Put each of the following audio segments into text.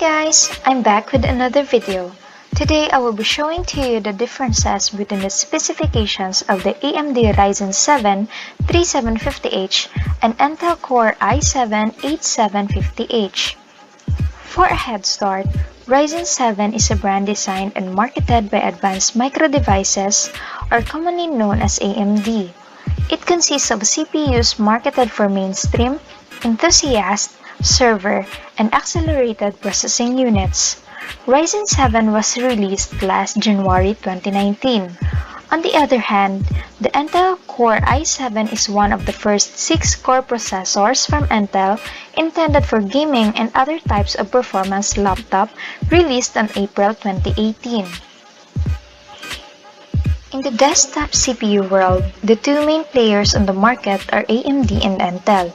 guys, I'm back with another video. Today I will be showing to you the differences between the specifications of the AMD Ryzen 7 3750H and Intel Core i7-8750H. For a head start, Ryzen 7 is a brand designed and marketed by Advanced Micro Devices, or commonly known as AMD. It consists of CPUs marketed for mainstream, enthusiast, server, and accelerated processing units. Ryzen 7 was released last January 2019. On the other hand, the Intel Core i7 is one of the first 6-core processors from Intel intended for gaming and other types of performance laptop released on April 2018. In the desktop CPU world, the two main players on the market are AMD and Intel.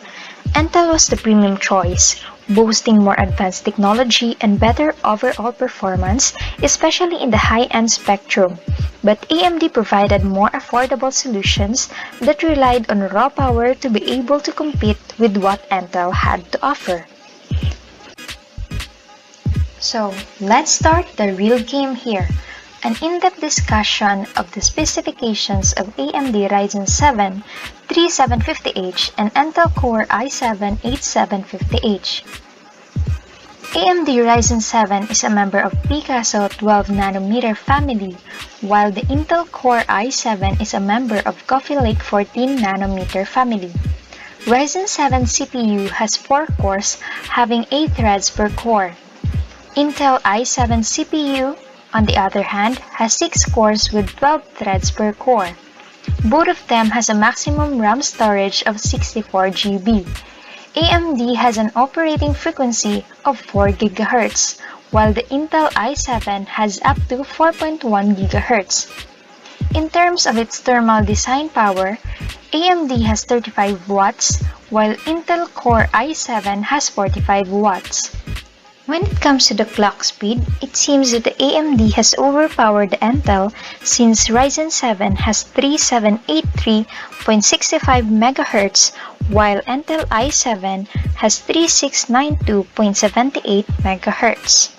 Intel was the premium choice, boasting more advanced technology and better overall performance, especially in the high-end spectrum. But AMD provided more affordable solutions that relied on raw power to be able to compete with what Intel had to offer. So, let's start the real game here. An in-depth discussion of the specifications of AMD Ryzen 7 3750H and Intel Core i7-8750H. AMD Ryzen 7 is a member of Picasso 12nm family, while the Intel Core i7 is a member of Coffee Lake 14nm family. Ryzen 7 CPU has 4 cores having 8 threads per core. Intel i7 CPU, on the other hand, has 6 cores with 12 threads per core. Both of them has a maximum RAM storage of 64 GB. AMD has an operating frequency of 4 GHz, while the Intel i7 has up to 4.1 GHz. In terms of its thermal design power, AMD has 35 watts, while Intel Core i7 has 45 watts. When it comes to the clock speed, it seems that the AMD has overpowered the Intel since Ryzen 7 has 3783.65 MHz while Intel i7 has 3692.78 MHz.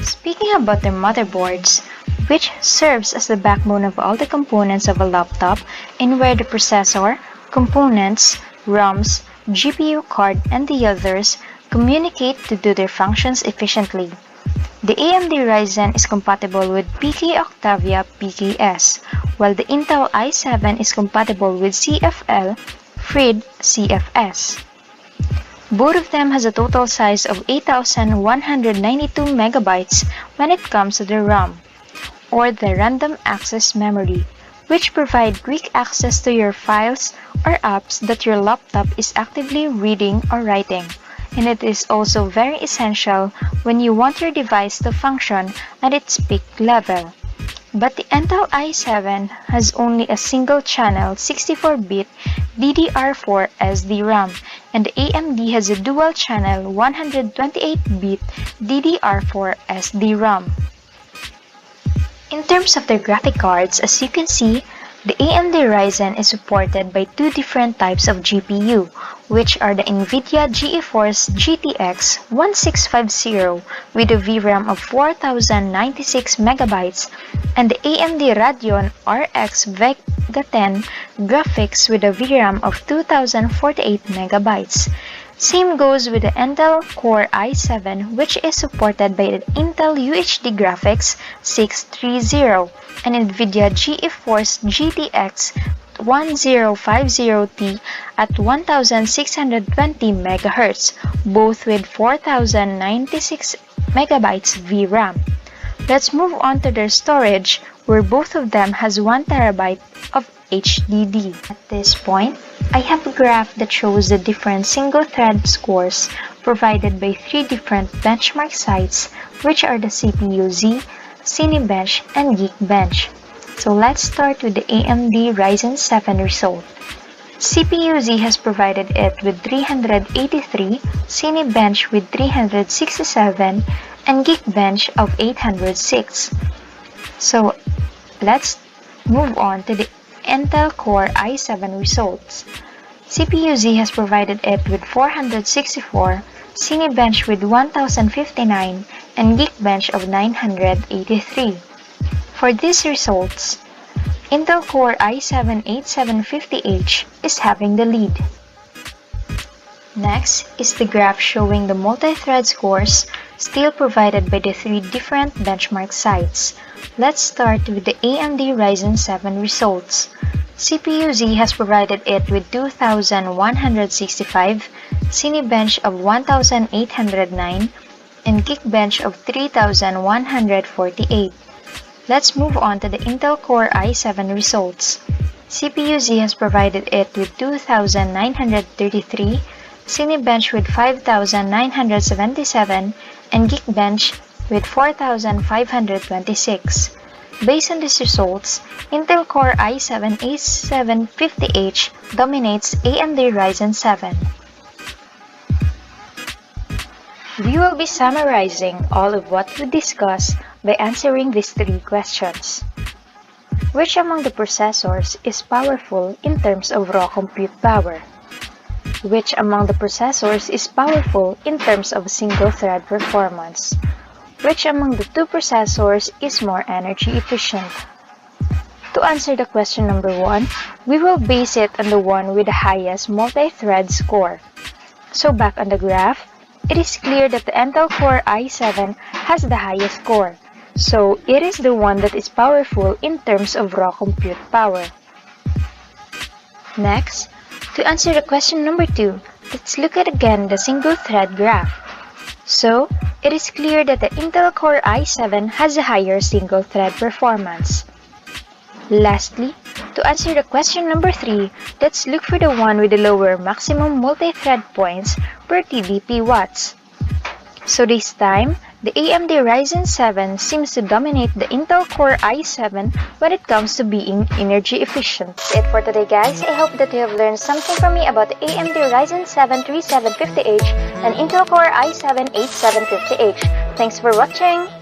Speaking about their motherboards, which serves as the backbone of all the components of a laptop and where the processor, components, ROMs, GPU card, and the others communicate to do their functions efficiently. The AMD Ryzen is compatible with PK Octavia PKS, while the Intel i7 is compatible with CFL Freed CFS. Both of them has a total size of 8,192 MB when it comes to the RAM, or the random access memory, which provide quick access to your files or apps that your laptop is actively reading or writing. And it is also very essential when you want your device to function at its peak level. But the Intel i7 has only a single-channel 64-bit DDR4 SDRAM, and the AMD has a dual-channel 128-bit DDR4 SDRAM. In terms of their graphic cards, as you can see, the AMD Ryzen is supported by two different types of GPU, which are the NVIDIA GeForce GTX 1650 with a VRAM of 4096 MB and the AMD Radeon RX Vega 10 graphics with a VRAM of 2048 MB. Same goes with the Intel Core i7, which is supported by the Intel UHD Graphics 630 and NVIDIA GeForce GTX 1050T at 1620 MHz, both with 4096 MB VRAM. Let's move on to their storage, where both of them has 1 TB of HDD. At this point, I have a graph that shows the different single-thread scores provided by 3 different benchmark sites, which are the CPU-Z, Cinebench, and Geekbench. So let's start with the AMD Ryzen 7 result. CPU-Z has provided it with 383, Cinebench with 367, and Geekbench of 806. So let's move on to the Intel Core i7 results. CPU-Z has provided it with 464, Cinebench with 1059, and Geekbench of 983. For these results, Intel Core i7-8750H is having the lead. Next is the graph showing the multi-thread scores still provided by the three different benchmark sites. Let's start with the AMD Ryzen 7 results. CPU-Z has provided it with 2165, Cinebench of 1809, and Geekbench of 3148. Let's move on to the Intel Core i7 results. CPU-Z has provided it with 2933, Cinebench with 5977, and Geekbench with 4526. Based on these results, Intel Core i7-8750H dominates AMD Ryzen 7. We will be summarizing all of what we discussed by answering these three questions. Which among the processors is powerful in terms of raw compute power? Which among the processors is powerful in terms of single-thread performance? Which among the two processors is more energy efficient? To answer the question number 1, we will base it on the one with the highest multi-thread score. So back on the graph, it is clear that the Intel Core i7 has the highest score, so it is the one that is powerful in terms of raw compute power. Next, to answer the question number 2, let's look at again the single-thread graph. So, it is clear that the Intel Core i7 has a higher single-thread performance. Lastly, to answer the question number 3, let's look for the one with the lower maximum multi-thread points per TDP watts. So this time, the AMD Ryzen 7 seems to dominate the Intel Core i7 when it comes to being energy efficient. That's it for today, guys. I hope that you have learned something from me about the AMD Ryzen 7 3750H and Intel Core i7-8750H. Thanks for watching!